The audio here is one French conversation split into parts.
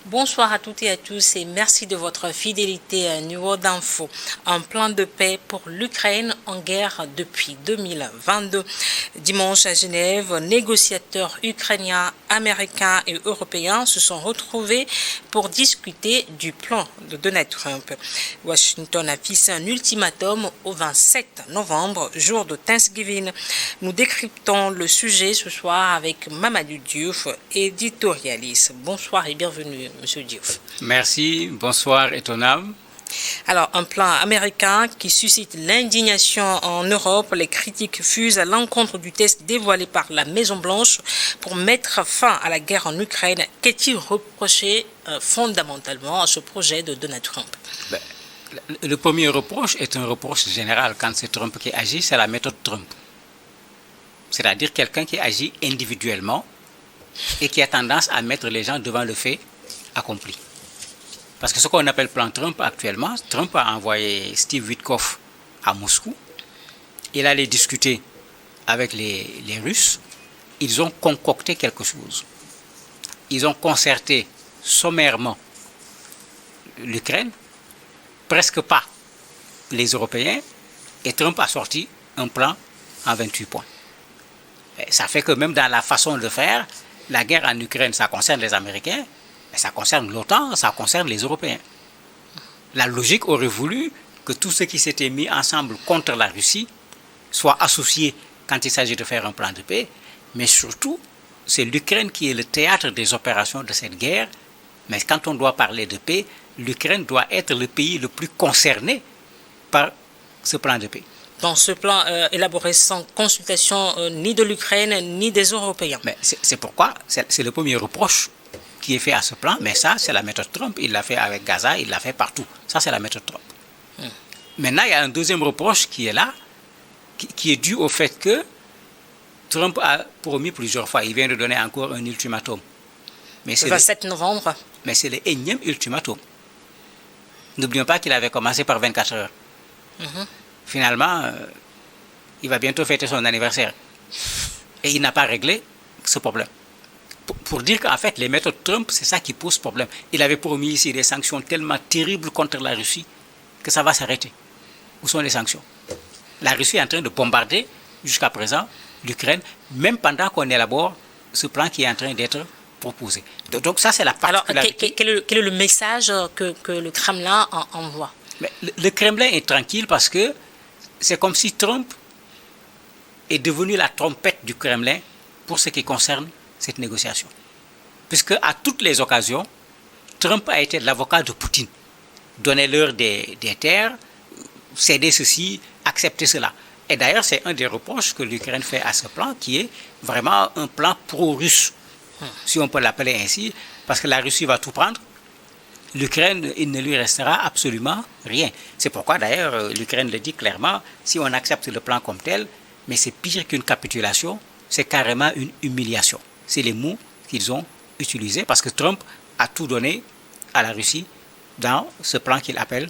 Bonsoir à toutes et à tous et merci de votre fidélité à New World Info. Un plan de paix pour l'Ukraine en guerre depuis 2022. Dimanche à Genève, négociateurs ukrainiens, américains et européens se sont retrouvés pour discuter du plan de Donald Trump. Washington a fixé un ultimatum au 27 novembre, jour de Thanksgiving. Nous décryptons le sujet ce soir avec Mamadou Diouf, éditorialiste. Bonsoir et bienvenue, Monsieur Diouf. Merci, bonsoir Étonnable. Alors, un plan américain qui suscite l'indignation en Europe. Les critiques fusent à l'encontre du test dévoilé par la Maison-Blanche pour mettre fin à la guerre en Ukraine. Qu'est-il reproché fondamentalement à ce projet de Donald Trump? Le premier reproche est un reproche général. Quand c'est Trump qui agit, c'est la méthode Trump. C'est-à-dire quelqu'un qui agit individuellement et qui a tendance à mettre les gens devant le fait accompli. Parce que ce qu'on appelle plan Trump actuellement, Trump a envoyé Steve Witkoff à Moscou. Il allait discuter avec les Russes. Ils ont concocté quelque chose. Ils ont concerté sommairement l'Ukraine, presque pas les Européens, et Trump a sorti un plan en 28 points. Et ça fait que même dans la façon de faire, la guerre en Ukraine, ça concerne les Américains, mais ça concerne l'OTAN, ça concerne les Européens. La logique aurait voulu que tous ceux qui s'étaient mis ensemble contre la Russie soient associés quand il s'agit de faire un plan de paix, mais surtout, c'est l'Ukraine qui est le théâtre des opérations de cette guerre, mais quand on doit parler de paix, l'Ukraine doit être le pays le plus concerné par ce plan de paix. Dans ce plan élaboré sans consultation ni de l'Ukraine ni des Européens. Mais c'est pourquoi, c'est le premier reproche qui est fait à ce plan, mais ça, c'est la méthode Trump. Il l'a fait avec Gaza, il l'a fait partout. Ça, c'est la méthode Trump. Maintenant, il y a un deuxième reproche qui est là, qui est dû au fait que Trump a promis plusieurs fois, il vient de donner encore un ultimatum. Mais le 27 novembre. Mais c'est le énième ultimatum. N'oublions pas qu'il avait commencé par 24 heures. Finalement, il va bientôt fêter son anniversaire. Et il n'a pas réglé ce problème. Pour dire qu'en fait, les méthodes Trump, c'est ça qui pose problème. Il avait promis ici des sanctions tellement terribles contre la Russie que ça va s'arrêter. Où sont les sanctions? La Russie est en train de bombarder, jusqu'à présent, l'Ukraine, même pendant qu'on élabore ce plan qui est en train d'être proposé. Donc ça, c'est la particularité. Alors, quel est le message que le Kremlin envoie? Mais le Kremlin est tranquille parce que c'est comme si Trump est devenu la trompette du Kremlin pour ce qui concerne cette négociation. Puisque à toutes les occasions, Trump a été l'avocat de Poutine. Donnez-leur des terres, cédez ceci, acceptez cela. Et d'ailleurs, c'est un des reproches que l'Ukraine fait à ce plan, qui est vraiment un plan pro-russe, si on peut l'appeler ainsi, parce que la Russie va tout prendre. L'Ukraine, il ne lui restera absolument rien. C'est pourquoi d'ailleurs l'Ukraine le dit clairement, si on accepte le plan comme tel, mais c'est pire qu'une capitulation, c'est carrément une humiliation. C'est les mots qu'ils ont utilisés parce que Trump a tout donné à la Russie dans ce plan qu'il appelle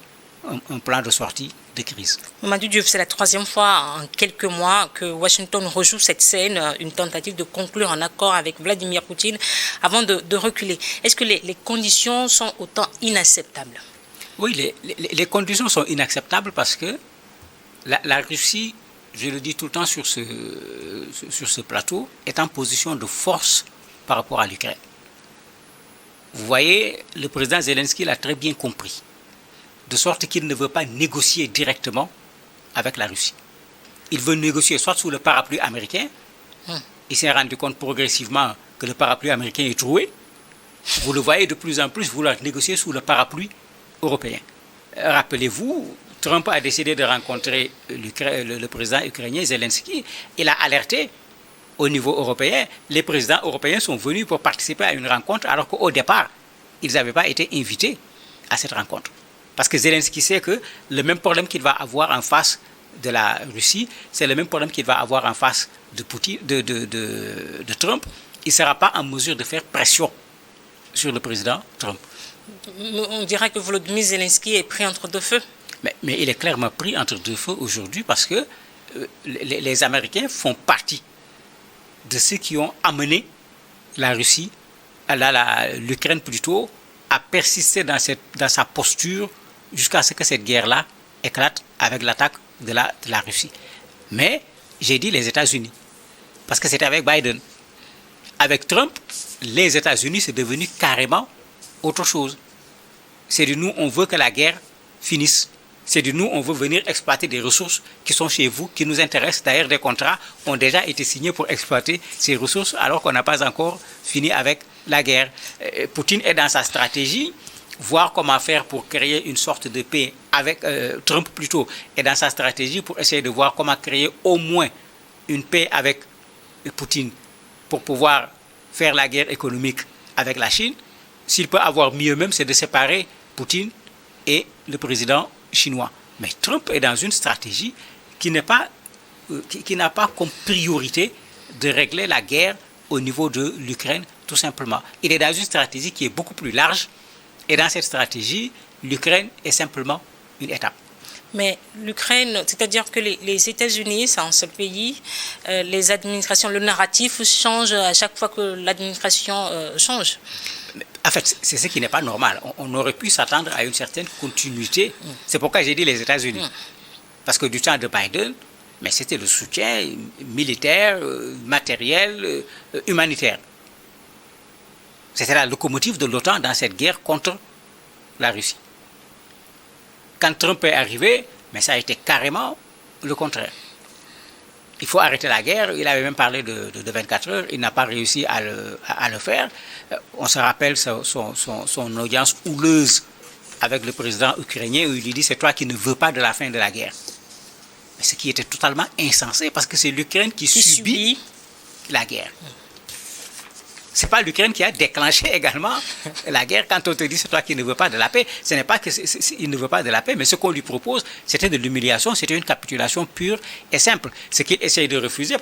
un plan de sortie de crise. Mamadou Diouf, c'est la troisième fois en quelques mois que Washington rejoue cette scène, une tentative de conclure un accord avec Vladimir Poutine avant de reculer. Est-ce que les conditions sont autant inacceptables? Oui, les conditions sont inacceptables parce que la Russie, je le dis tout le temps sur ce plateau, est en position de force par rapport à l'Ukraine. Vous voyez, le président Zelensky l'a très bien compris, de sorte qu'il ne veut pas négocier directement avec la Russie. Il veut négocier soit sous le parapluie américain, il s'est rendu compte progressivement que le parapluie américain est troué, vous le voyez de plus en plus vouloir négocier sous le parapluie européen. Rappelez-vous, Trump a décidé de rencontrer le président ukrainien Zelensky. Il a alerté au niveau européen. Les présidents européens sont venus pour participer à une rencontre alors qu'au départ, ils n'avaient pas été invités à cette rencontre. Parce que Zelensky sait que le même problème qu'il va avoir en face de la Russie, c'est le même problème qu'il va avoir en face de Trump. Il ne sera pas en mesure de faire pression sur le président Trump. On dirait que Volodymyr Zelensky est pris entre deux feux. Mais il est clairement pris entre deux feux aujourd'hui parce que les Américains font partie de ceux qui ont amené la Russie, l'Ukraine plutôt, a persisté dans sa posture jusqu'à ce que cette guerre-là éclate avec l'attaque de la Russie. Mais j'ai dit les États-Unis, parce que c'était avec Biden. Avec Trump, les États-Unis, c'est devenu carrément autre chose. C'est de nous, on veut que la guerre finisse. C'est de nous, on veut venir exploiter des ressources qui sont chez vous, qui nous intéressent. D'ailleurs, des contrats ont déjà été signés pour exploiter ces ressources alors qu'on n'a pas encore fini avec la guerre. Poutine est dans sa stratégie, voir comment faire pour créer une sorte de paix avec Trump plutôt, est dans sa stratégie pour essayer de voir comment créer au moins une paix avec Poutine pour pouvoir faire la guerre économique avec la Chine. S'il peut avoir mieux même, c'est de séparer Poutine et le président chinois. Mais Trump est dans une stratégie qui n'a pas comme priorité de régler la guerre au niveau de l'Ukraine, tout simplement. Il est dans une stratégie qui est beaucoup plus large, et dans cette stratégie, l'Ukraine est simplement une étape. Mais l'Ukraine, c'est-à-dire que les États-Unis, c'est un seul pays, les administrations, le narratif change à chaque fois que l'administration change. En fait, c'est ce qui n'est pas normal. On aurait pu s'attendre à une certaine continuité. C'est pourquoi j'ai dit les États-Unis. Parce que du temps de Biden, mais c'était le soutien militaire, matériel, humanitaire. C'était la locomotive de l'OTAN dans cette guerre contre la Russie. Quand Trump est arrivé, mais ça a été carrément le contraire. Il faut arrêter la guerre. Il avait même parlé de 24 heures. Il n'a pas réussi à le faire. On se rappelle son audience houleuse avec le président ukrainien où il lui dit « c'est toi qui ne veux pas de la fin de la guerre ». Ce qui était totalement insensé parce que c'est l'Ukraine qui subit la guerre. Ce n'est pas l'Ukraine qui a déclenché également la guerre. Quand on te dit c'est toi qui ne veux pas de la paix, ce n'est pas qu'il ne veut pas de la paix, mais ce qu'on lui propose, c'était de l'humiliation, c'était une capitulation pure et simple. Ce qu'il essaye de refuser,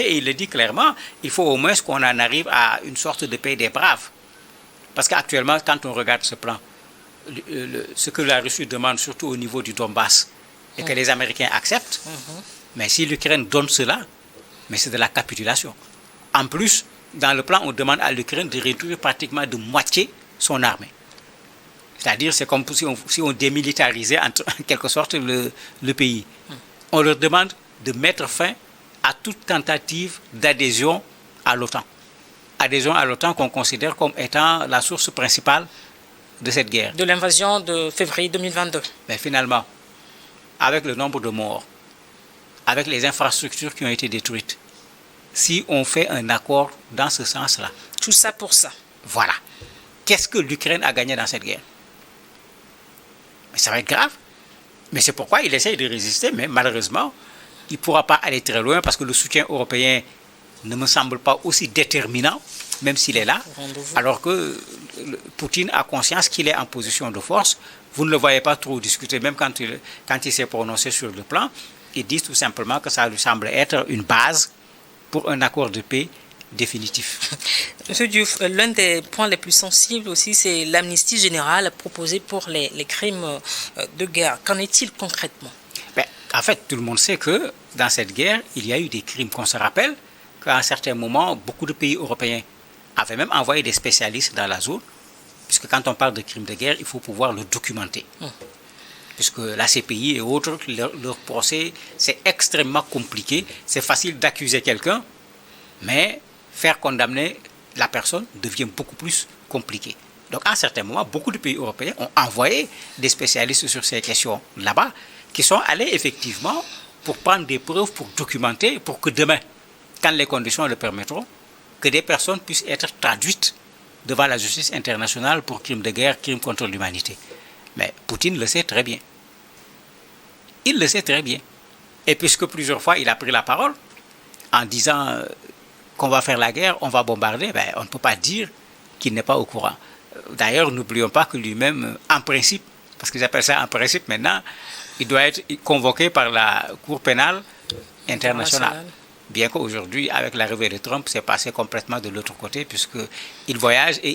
et il le dit clairement, il faut au moins qu'on en arrive à une sorte de paix des braves. Parce qu'actuellement, quand on regarde ce plan, ce que la Russie demande, surtout au niveau du Donbass, et que les Américains acceptent, mais si l'Ukraine donne cela, mais c'est de la capitulation. En plus, dans le plan, on demande à l'Ukraine de réduire pratiquement de moitié son armée. C'est-à-dire, c'est comme si on démilitarisait en quelque sorte le pays. On leur demande de mettre fin à toute tentative d'adhésion à l'OTAN. Adhésion à l'OTAN qu'on considère comme étant la source principale de cette guerre. De l'invasion de février 2022. Mais finalement, avec le nombre de morts, avec les infrastructures qui ont été détruites, si on fait un accord dans ce sens-là. Tout ça pour ça. Voilà. Qu'est-ce que l'Ukraine a gagné dans cette guerre? Mais ça va être grave. Mais c'est pourquoi il essaye de résister, mais malheureusement, il ne pourra pas aller très loin parce que le soutien européen ne me semble pas aussi déterminant, même s'il est là, alors que Poutine a conscience qu'il est en position de force. Vous ne le voyez pas trop discuter, même quand il s'est prononcé sur le plan. Il dit tout simplement que ça lui semble être une base pour un accord de paix définitif. Monsieur Diouf, l'un des points les plus sensibles aussi, c'est l'amnistie générale proposée pour les crimes de guerre. Qu'en est-il concrètement? En fait, tout le monde sait que dans cette guerre, il y a eu des crimes. Qu'on se rappelle qu'à un certain moment, beaucoup de pays européens avaient même envoyé des spécialistes dans la zone, puisque quand on parle de crimes de guerre, il faut pouvoir le documenter. Puisque la CPI et autres, leur procès, c'est extrêmement compliqué. C'est facile d'accuser quelqu'un, mais faire condamner la personne devient beaucoup plus compliqué. Donc, à un certain moment, beaucoup de pays européens ont envoyé des spécialistes sur ces questions là-bas, qui sont allés effectivement pour prendre des preuves, pour documenter, pour que demain, quand les conditions le permettront, que des personnes puissent être traduites devant la justice internationale pour crimes de guerre, crimes contre l'humanité. Mais Poutine le sait très bien. Il le sait très bien. Et puisque plusieurs fois il a pris la parole en disant qu'on va faire la guerre, on va bombarder, on ne peut pas dire qu'il n'est pas au courant. D'ailleurs, n'oublions pas que lui-même, en principe, parce qu'ils appellent ça en principe maintenant, il doit être convoqué par la Cour pénale internationale. Bien qu'aujourd'hui, avec l'arrivée de Trump, c'est passé complètement de l'autre côté, puisqu'il voyage et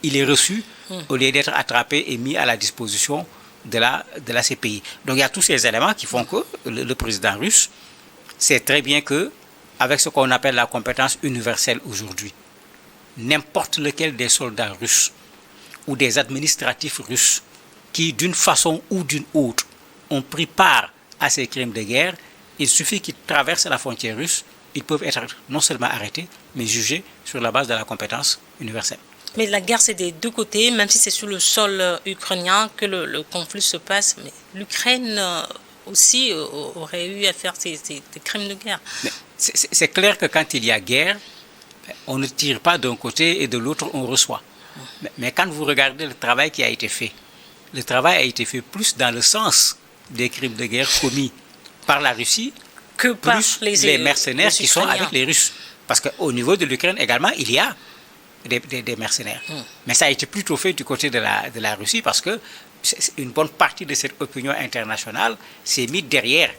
il est reçu au lieu d'être attrapé et mis à la disposition de la CPI. Donc il y a tous ces éléments qui font que le président russe sait très bien que, avec ce qu'on appelle la compétence universelle aujourd'hui, n'importe lequel des soldats russes ou des administratifs russes qui, d'une façon ou d'une autre, ont pris part à ces crimes de guerre, il suffit qu'ils traversent la frontière russe, ils peuvent être non seulement arrêtés, mais jugés sur la base de la compétence universelle. Mais la guerre, c'est des deux côtés, même si c'est sur le sol ukrainien que le conflit se passe. Mais l'Ukraine aussi aurait eu à faire des crimes de guerre. C'est clair que quand il y a guerre, on ne tire pas d'un côté et de l'autre on reçoit. Mais quand vous regardez le travail qui a été fait, le travail a été fait plus dans le sens des crimes de guerre commis par la Russie que par plus les mercenaires qui sont avec les Russes. Parce qu'au niveau de l'Ukraine également, il y a des mercenaires. Mais ça a été plutôt fait du côté de la Russie parce que une bonne partie de cette opinion internationale s'est mise derrière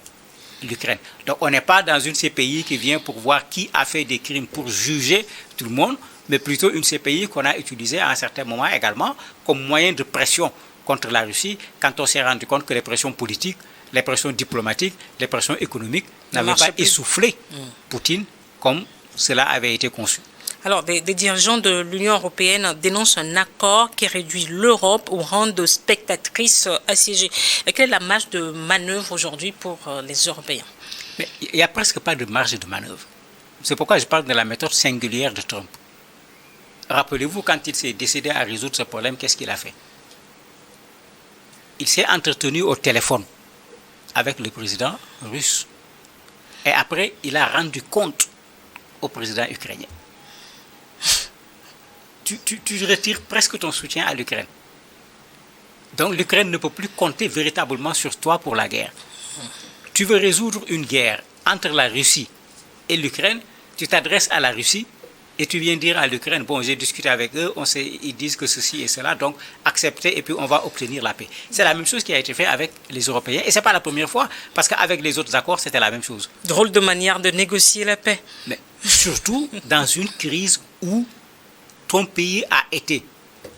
l'Ukraine. Donc on n'est pas dans une CPI qui vient pour voir qui a fait des crimes pour juger tout le monde, mais plutôt une CPI qu'on a utilisée à un certain moment également comme moyen de pression contre la Russie quand on s'est rendu compte que les pressions politiques, les pressions diplomatiques, les pressions économiques n'avaient pas essoufflé Poutine comme cela avait été conçu. Alors, des dirigeants de l'Union européenne dénoncent un accord qui réduit l'Europe au rang de spectatrice assiégée. Quelle est la marge de manœuvre aujourd'hui pour les Européens? Mais il n'y a presque pas de marge de manœuvre. C'est pourquoi je parle de la méthode singulière de Trump. Rappelez-vous, quand il s'est décidé à résoudre ce problème, qu'est-ce qu'il a fait? Il s'est entretenu au téléphone avec le président russe. Et après, il a rendu compte au président ukrainien. Tu retires presque ton soutien à l'Ukraine. Donc l'Ukraine ne peut plus compter véritablement sur toi pour la guerre. Tu veux résoudre une guerre entre la Russie et l'Ukraine, tu t'adresses à la Russie et tu viens dire à l'Ukraine, bon, j'ai discuté avec eux, ils disent que ceci et cela, donc acceptez et puis on va obtenir la paix. C'est la même chose qui a été fait avec les Européens et ce n'est pas la première fois parce qu'avec les autres accords, c'était la même chose. Drôle de manière de négocier la paix. Mais surtout dans une crise où ton pays a été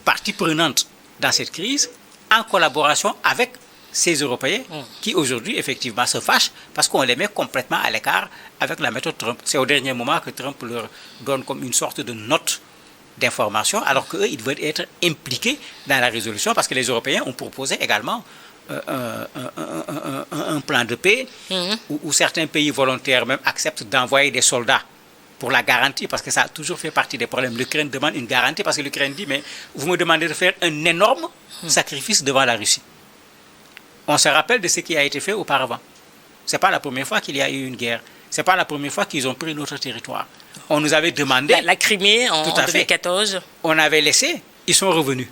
partie prenante dans cette crise en collaboration avec ces Européens qui aujourd'hui effectivement se fâchent parce qu'on les met complètement à l'écart avec la méthode Trump. C'est au dernier moment que Trump leur donne comme une sorte de note d'information alors qu'eux, ils veulent être impliqués dans la résolution parce que les Européens ont proposé également un plan de paix où certains pays volontaires même acceptent d'envoyer des soldats pour la garantie, parce que ça a toujours fait partie des problèmes. L'Ukraine demande une garantie parce que l'Ukraine dit, mais vous me demandez de faire un énorme sacrifice devant la Russie. On se rappelle de ce qui a été fait auparavant. Ce n'est pas la première fois qu'il y a eu une guerre. Ce n'est pas la première fois qu'ils ont pris notre territoire. On nous avait demandé... La Crimée en 2014. On avait laissé, ils sont revenus.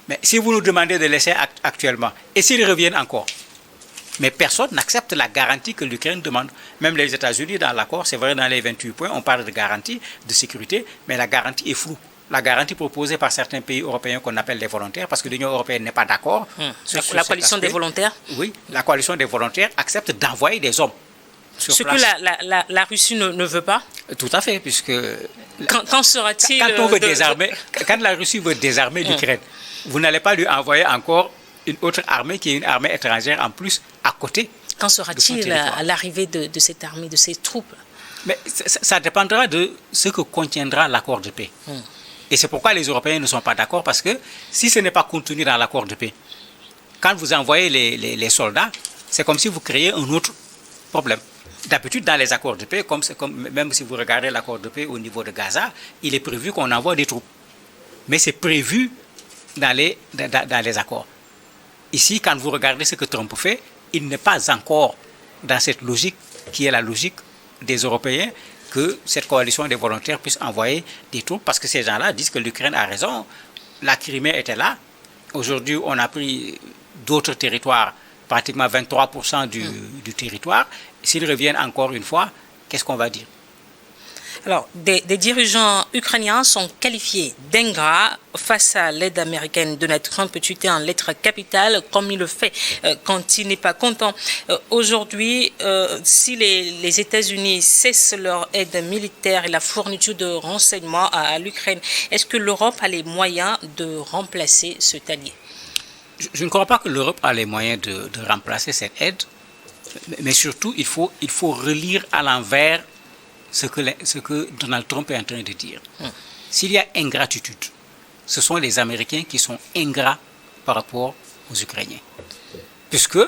Mais si vous nous demandez de laisser actuellement, et s'ils reviennent encore, mais personne n'accepte la garantie que l'Ukraine demande. Même les États-Unis, dans l'accord, c'est vrai, dans les 28 points, on parle de garantie de sécurité, mais la garantie est floue. La garantie proposée par certains pays européens qu'on appelle les volontaires, parce que l'Union européenne n'est pas d'accord. La coalition des volontaires? Oui, la coalition des volontaires accepte d'envoyer des hommes. Ce que la Russie ne veut pas? Tout à fait, puisque... Quand sera-t-il... Quand la Russie veut désarmer l'Ukraine, vous n'allez pas lui envoyer encore une autre armée qui est une armée étrangère en plus à côté. Quand sera-t-il à l'arrivée de cette armée, de ces troupes? Mais ça dépendra de ce que contiendra l'accord de paix. Et c'est pourquoi les Européens ne sont pas d'accord, parce que si ce n'est pas contenu dans l'accord de paix, quand vous envoyez les soldats, c'est comme si vous créez un autre problème. D'habitude, dans les accords de paix, même si vous regardez l'accord de paix au niveau de Gaza, il est prévu qu'on envoie des troupes. Mais c'est prévu dans les accords. Ici, quand vous regardez ce que Trump fait, il n'est pas encore dans cette logique qui est la logique des Européens que cette coalition des volontaires puisse envoyer des troupes parce que ces gens-là disent que l'Ukraine a raison. La Crimée était là. Aujourd'hui, on a pris d'autres territoires, pratiquement 23% du territoire. S'ils reviennent encore une fois, qu'est-ce qu'on va dire? Alors, des dirigeants ukrainiens sont qualifiés d'ingrats face à l'aide américaine. Donald Trump peut tweeter en lettres capitales comme il le fait quand il n'est pas content. Aujourd'hui, si les États-Unis cessent leur aide militaire et la fourniture de renseignements à l'Ukraine, est-ce que l'Europe a les moyens de remplacer cet allié? Je ne crois pas que l'Europe a les moyens de remplacer cette aide, mais surtout, il faut relire à l'envers ce que Donald Trump est en train de dire. S'il y a ingratitude, ce sont les Américains qui sont ingrats par rapport aux Ukrainiens. Puisque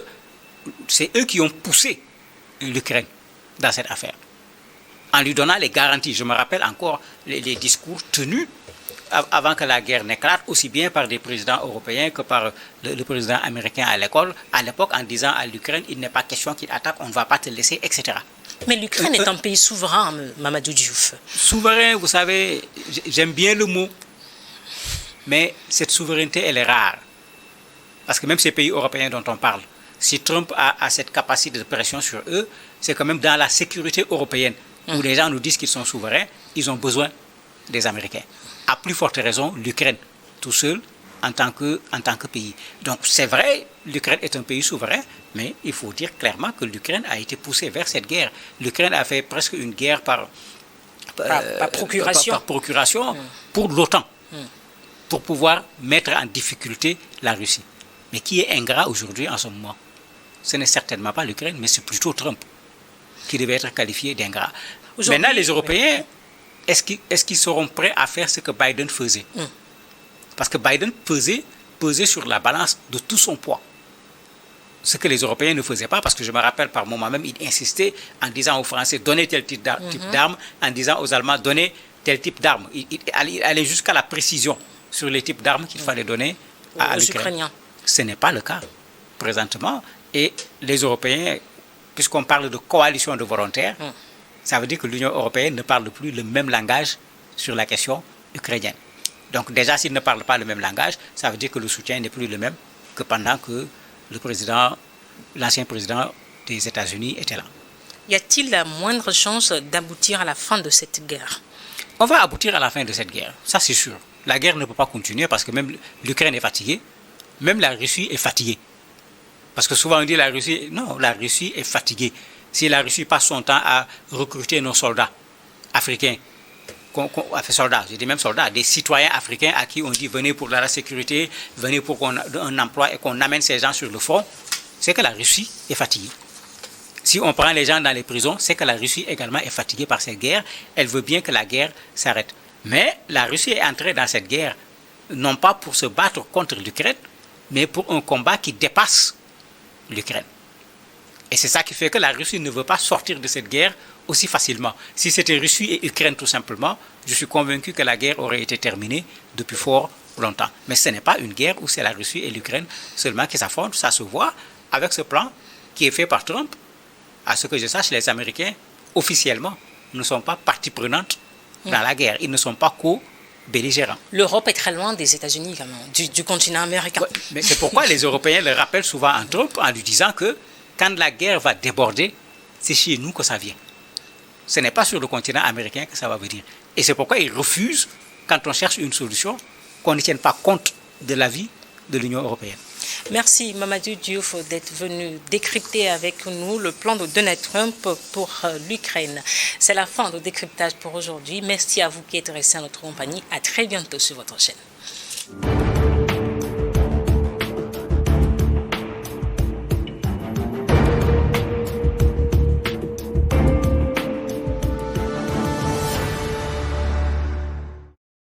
c'est eux qui ont poussé l'Ukraine dans cette affaire. En lui donnant les garanties. Je me rappelle encore les discours tenus avant que la guerre n'éclate, aussi bien par des présidents européens que par le président américain à l'époque, en disant à l'Ukraine, il n'est pas question qu'il attaque, on ne va pas te laisser, etc. Mais l'Ukraine est un pays souverain, Mamadou Diouf. Souverain, vous savez, j'aime bien le mot, mais cette souveraineté, elle est rare. Parce que même ces pays européens dont on parle, si Trump a cette capacité de pression sur eux, c'est quand même dans la sécurité européenne, où les gens nous disent qu'ils sont souverains, ils ont besoin des Américains. À plus forte raison, l'Ukraine, tout seul, en tant que pays. Donc c'est vrai, l'Ukraine est un pays souverain, mais il faut dire clairement que l'Ukraine a été poussée vers cette guerre. L'Ukraine a fait presque une guerre par procuration pour l'OTAN, pour pouvoir mettre en difficulté la Russie. Mais qui est ingrat aujourd'hui en ce moment? Ce n'est certainement pas l'Ukraine, mais c'est plutôt Trump qui devait être qualifié d'ingrat. Maintenant, les Européens, est-ce qu'ils seront prêts à faire ce que Biden faisait? Parce que Biden pesait sur la balance de tout son poids. Ce que les Européens ne faisaient pas, parce que je me rappelle par moment même, il insistait en disant aux Français, donnez tel type d'armes, en disant aux Allemands, donnez tel type d'armes. Il allait jusqu'à la précision sur les types d'armes qu'il fallait donner à l'Ukraine. Ukrainiens. Ce n'est pas le cas présentement. Et les Européens, puisqu'on parle de coalition de volontaires, ça veut dire que l'Union européenne ne parle plus le même langage sur la question ukrainienne. Donc déjà, s'ils ne parlent pas le même langage, ça veut dire que le soutien n'est plus le même que pendant que l'ancien président des États-Unis était là. Y a-t-il la moindre chance d'aboutir à la fin de cette guerre? On va aboutir à la fin de cette guerre, ça c'est sûr. La guerre ne peut pas continuer parce que même l'Ukraine est fatiguée, même la Russie est fatiguée. Parce que souvent on dit la Russie est fatiguée. Si la Russie passe son temps à recruter nos soldats africains, je dis même soldats, des citoyens africains à qui on dit venez pour la sécurité, venez pour un emploi et qu'on amène ces gens sur le front, c'est que la Russie est fatiguée. Si on prend les gens dans les prisons, c'est que la Russie également est fatiguée par cette guerre. Elle veut bien que la guerre s'arrête. Mais la Russie est entrée dans cette guerre, non pas pour se battre contre l'Ukraine, mais pour un combat qui dépasse l'Ukraine. Et c'est ça qui fait que la Russie ne veut pas sortir de cette guerre aussi facilement. Si c'était Russie et Ukraine tout simplement, je suis convaincu que la guerre aurait été terminée depuis fort longtemps. Mais ce n'est pas une guerre où c'est la Russie et l'Ukraine seulement qui s'affrontent. Ça se voit avec ce plan qui est fait par Trump. À ce que je sache, les Américains, officiellement, ne sont pas partie prenante dans la guerre. Ils ne sont pas co-belligérants. L'Europe est très loin des États-Unis, quand même, du continent américain. Ouais, mais c'est pourquoi les Européens le rappellent souvent à Trump en lui disant que quand la guerre va déborder, c'est chez nous que ça vient. Ce n'est pas sur le continent américain que ça va venir. Et c'est pourquoi ils refusent, quand on cherche une solution, qu'on ne tienne pas compte de l'avis de l'Union européenne. Merci Mamadou Diouf d'être venu décrypter avec nous le plan de Donald Trump pour l'Ukraine. C'est la fin de décryptage pour aujourd'hui. Merci à vous qui êtes restés à notre compagnie. À très bientôt sur votre chaîne.